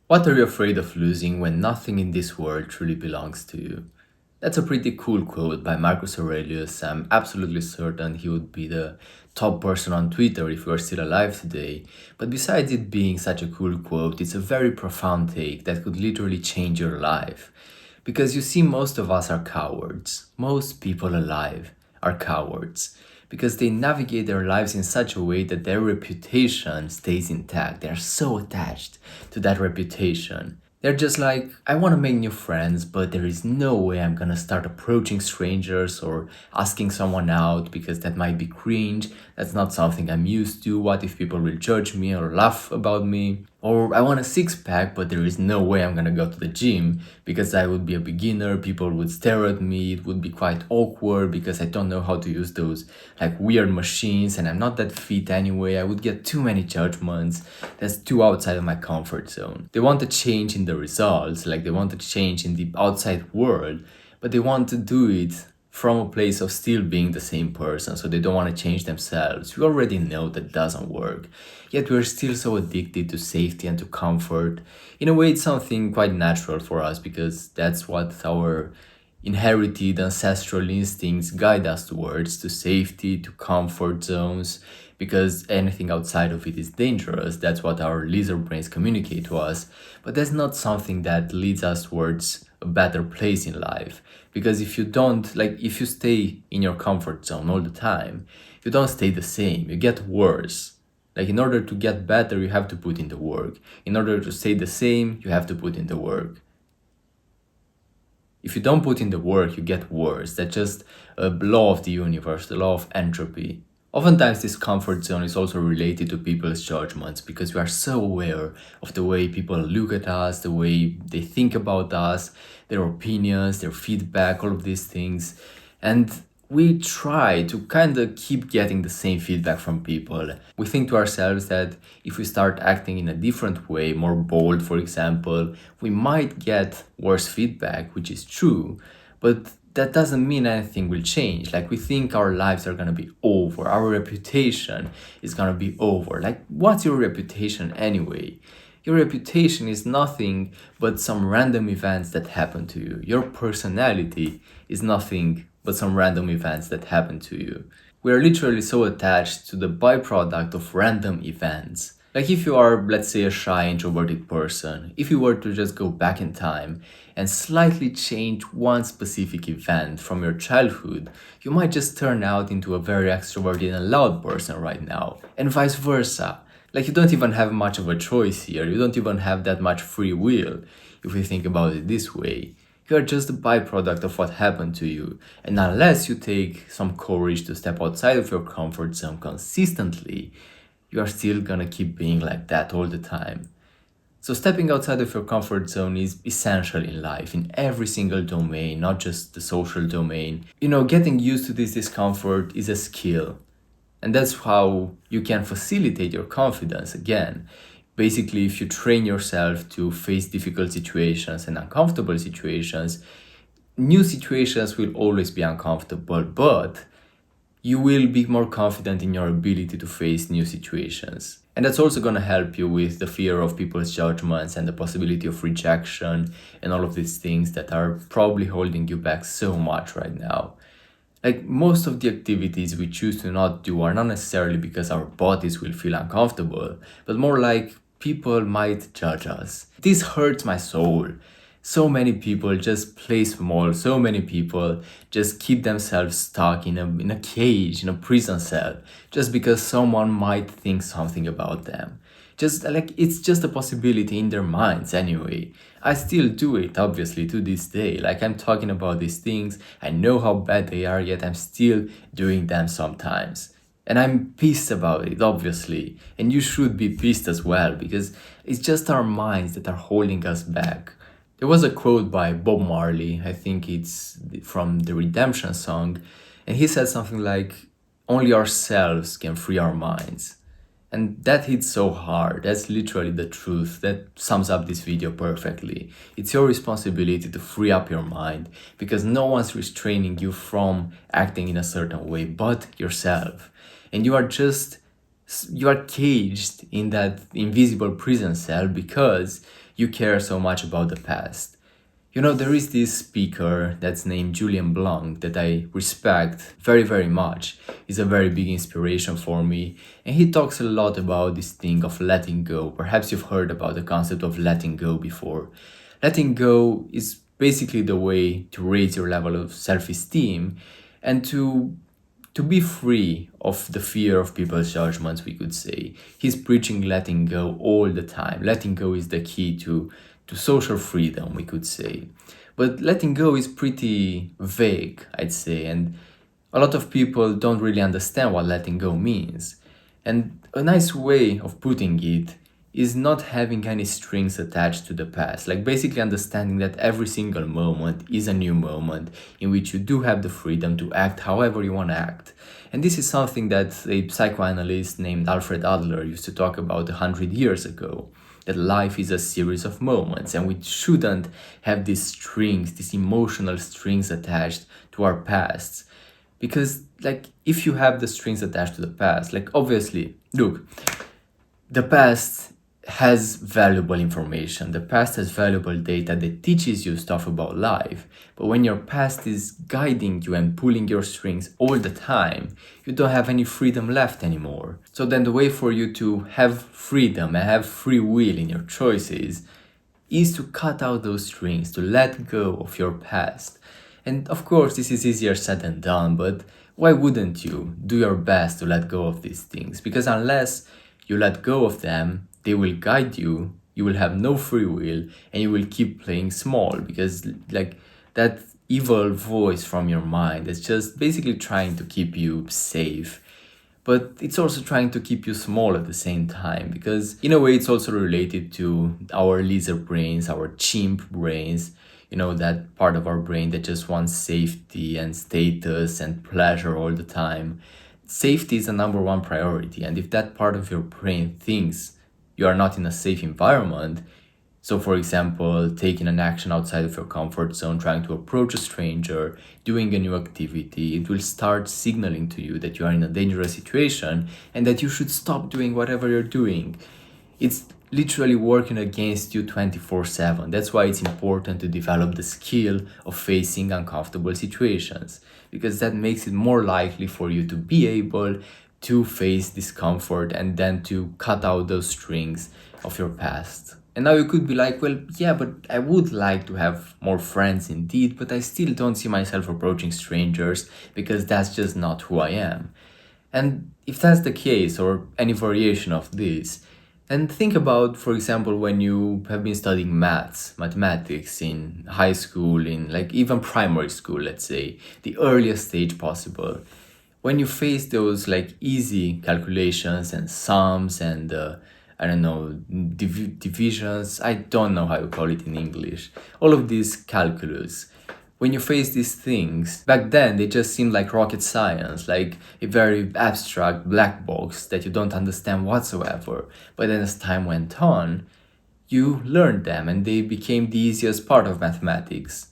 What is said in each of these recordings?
What are you afraid of losing when nothing in this world truly belongs to you? That's a pretty cool quote by Marcus Aurelius. I'm absolutely certain he would be the top person on Twitter if he were still alive today. But besides it being such a cool quote, it's a very profound take that could literally change your life. Because you see, most of us are cowards. Most people alive are cowards. Because they navigate their lives in such a way that their reputation stays intact. They're so attached to that reputation. They're just like, I want to make new friends, but there is no way I'm gonna start approaching strangers or asking someone out because that might be cringe. That's not something I'm used to. What if people will judge me or laugh about me? Or I want a six pack, but there is no way I'm gonna go to the gym because I would be a beginner. People would stare at me. It would be quite awkward because I don't know how to use those like weird machines and I'm not that fit anyway. I would get too many judgments. That's too outside of my comfort zone. They want to change in the results, like they want to change in the outside world, but they want to do it from a place of still being the same person, so they don't want to change themselves. We already know that doesn't work. Yet we're still so addicted to safety and to comfort. In a way, it's something quite natural for us because that's what our inherited ancestral instincts guide us towards, to safety, to comfort zones, because anything outside of it is dangerous. That's what our lizard brains communicate to us. But that's not something that leads us towards a better place in life. Because if you don't, like, if you stay in your comfort zone all the time, you don't stay the same, you get worse. Like, in order to get better, you have to put in the work. In order to stay the same, you have to put in the work. If you don't put in the work, you get worse. That's just a law of the universe, the law of entropy. Oftentimes, this comfort zone is also related to people's judgments because we are so aware of the way people look at us, the way they think about us, their opinions, their feedback, all of these things. And we try to kind of keep getting the same feedback from people. We think to ourselves that if we start acting in a different way, more bold, for example, we might get worse feedback, which is true, but that doesn't mean anything will change. Like, we think our lives are gonna be over, our reputation is gonna be over. Like, what's your reputation anyway? Your reputation is nothing but some random events that happen to you. Your personality is nothing but some random events that happen to you. We are literally so attached to the byproduct of random events. Like, if you are, let's say, a shy, introverted person, if you were to just go back in time and slightly change one specific event from your childhood, you might just turn out into a very extroverted and loud person right now, and vice versa. Like, you don't even have much of a choice here, you don't even have that much free will, if you think about it this way. You are just a byproduct of what happened to you, and unless you take some courage to step outside of your comfort zone consistently, you are still gonna keep being like that all the time. So, stepping outside of your comfort zone is essential in life, in every single domain, not just the social domain. You know, getting used to this discomfort is a skill, and that's how you can facilitate your confidence again. Basically, if you train yourself to face difficult situations and uncomfortable situations, new situations will always be uncomfortable, but you will be more confident in your ability to face new situations. And that's also going to help you with the fear of people's judgments and the possibility of rejection and all of these things that are probably holding you back so much right now. Like, most of the activities we choose to not do are not necessarily because our bodies will feel uncomfortable, but more like people might judge us. This hurts my soul. So many people just play small, so many people just keep themselves stuck in a cage, in a prison cell, just because someone might think something about them. Just like, it's just a possibility in their minds anyway. I still do it, obviously, to this day. Like, I'm talking about these things, I know how bad they are, yet I'm still doing them sometimes. And I'm pissed about it, obviously. And you should be pissed as well, because it's just our minds that are holding us back. There was a quote by Bob Marley, I think it's from the Redemption song, and he said something like, only ourselves can free our minds. And that hits so hard. That's literally the truth. That sums up this video perfectly. It's your responsibility to free up your mind because no one's restraining you from acting in a certain way but yourself. And you are caged in that invisible prison cell because you care so much about the past. You know, there is this speaker that's named Julian Blanc that I respect very, very much. He's a very big inspiration for me. And he talks a lot about this thing of letting go. Perhaps you've heard about the concept of letting go before. Letting go is basically the way to raise your level of self-esteem and to be free of the fear of people's judgments, we could say. He's preaching letting go all the time. Letting go is the key to social freedom, we could say. But letting go is pretty vague, I'd say, and a lot of people don't really understand what letting go means. And a nice way of putting it is not having any strings attached to the past. Like basically understanding that every single moment is a new moment in which you do have the freedom to act however you want to act. And this is something that a psychoanalyst named Alfred Adler used to talk about 100 years ago. That life is a series of moments and we shouldn't have these strings, these emotional strings attached to our pasts. Because like if you have the strings attached to the past, like obviously, look, the past has valuable information. The past has valuable data that teaches you stuff about life. But when your past is guiding you and pulling your strings all the time, you don't have any freedom left anymore. So then the way for you to have freedom and have free will in your choices is to cut out those strings, to let go of your past. And of course, this is easier said than done, but why wouldn't you do your best to let go of these things? Because unless you let go of them, they will guide you, you will have no free will, and you will keep playing small because like that evil voice from your mind is just basically trying to keep you safe. But it's also trying to keep you small at the same time because in a way it's also related to our lizard brains, our chimp brains, you know, that part of our brain that just wants safety and status and pleasure all the time. Safety is the number one priority, and if that part of your brain thinks you are not in a safe environment, so for example, taking an action outside of your comfort zone, trying to approach a stranger, doing a new activity, it will start signaling to you that you are in a dangerous situation and that you should stop doing whatever you're doing. It's literally working against you 24/7. That's why it's important to develop the skill of facing uncomfortable situations, because that makes it more likely for you to be able to face discomfort and then to cut out those strings of your past. And now you could be like, well, yeah, but I would like to have more friends indeed, but I still don't see myself approaching strangers because that's just not who I am. And if that's the case, or any variation of this, then think about, for example, when you have been studying mathematics in high school, in like even primary school, let's say, the earliest stage possible. When you face those like easy calculations and sums and I don't know, divisions, I don't know how you call it in English, all of these calculus. When you face these things, back then they just seemed like rocket science, like a very abstract black box that you don't understand whatsoever. But then as time went on, you learned them and they became the easiest part of mathematics.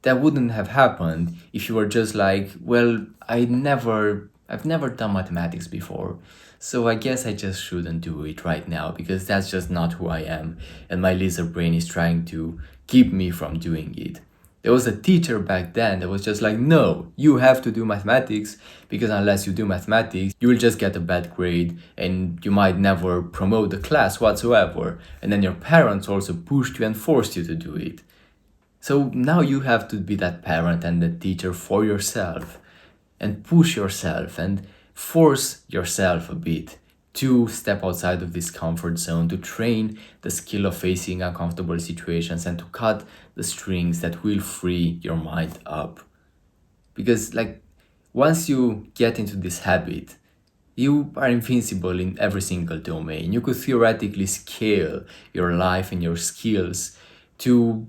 That wouldn't have happened if you were just like, well, I've never done mathematics before, so I guess I just shouldn't do it right now because that's just not who I am and my lizard brain is trying to keep me from doing it. There was a teacher back then that was just like, no, you have to do mathematics because unless you do mathematics, you will just get a bad grade and you might never promote the class whatsoever. And then your parents also pushed you and forced you to do it. So now you have to be that parent and that teacher for yourself and push yourself and force yourself a bit to step outside of this comfort zone, to train the skill of facing uncomfortable situations and to cut the strings that will free your mind up. Because like once you get into this habit, you are invincible in every single domain. You could theoretically scale your life and your skills to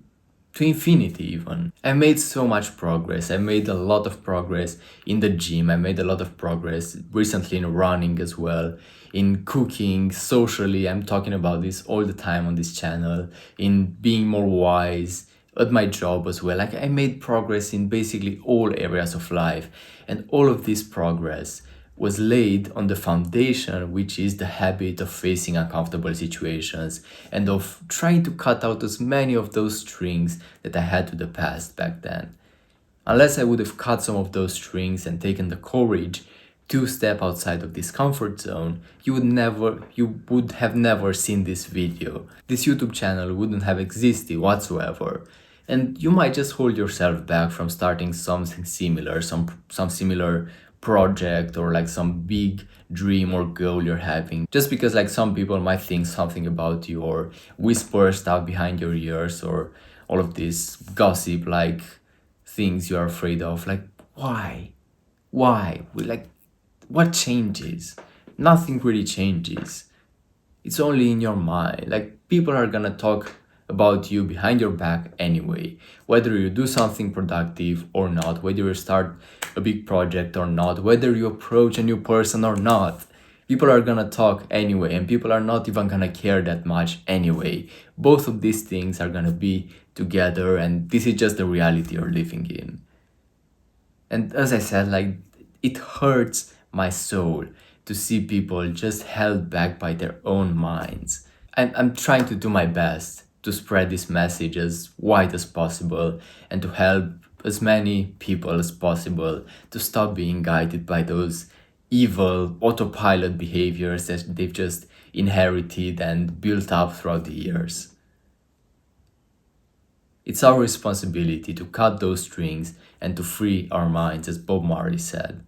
infinity even. I made so much progress. I made a lot of progress in the gym. I made a lot of progress recently in running as well, in cooking, socially. I'm talking about this all the time on this channel, in being more wise at my job as well. Like I made progress in basically all areas of life, and all of this progress was laid on the foundation, which is the habit of facing uncomfortable situations and of trying to cut out as many of those strings that I had to the past back then. Unless I would have cut some of those strings and taken the courage to step outside of this comfort zone, you would have never seen this video. This YouTube channel wouldn't have existed whatsoever. And you might just hold yourself back from starting something similar, some similar project or like some big dream or goal you're having, just because like some people might think something about you or whisper stuff behind your ears or all of this gossip like things you are afraid of. Like, why like, what changes? Nothing really changes. It's only in your mind. Like, people are gonna talk about you behind your back anyway, whether you do something productive or not, whether you start a big project or not, whether you approach a new person or not. People are gonna talk anyway, and people are not even gonna care that much anyway. Both of these things are gonna be together, and this is just the reality you're living in. And as I said, like, it hurts my soul to see people just held back by their own minds. I'm trying to do my best to spread this message as wide as possible and to help as many people as possible to stop being guided by those evil autopilot behaviors that they've just inherited and built up throughout the years. It's our responsibility to cut those strings and to free our minds, as Bob Marley said.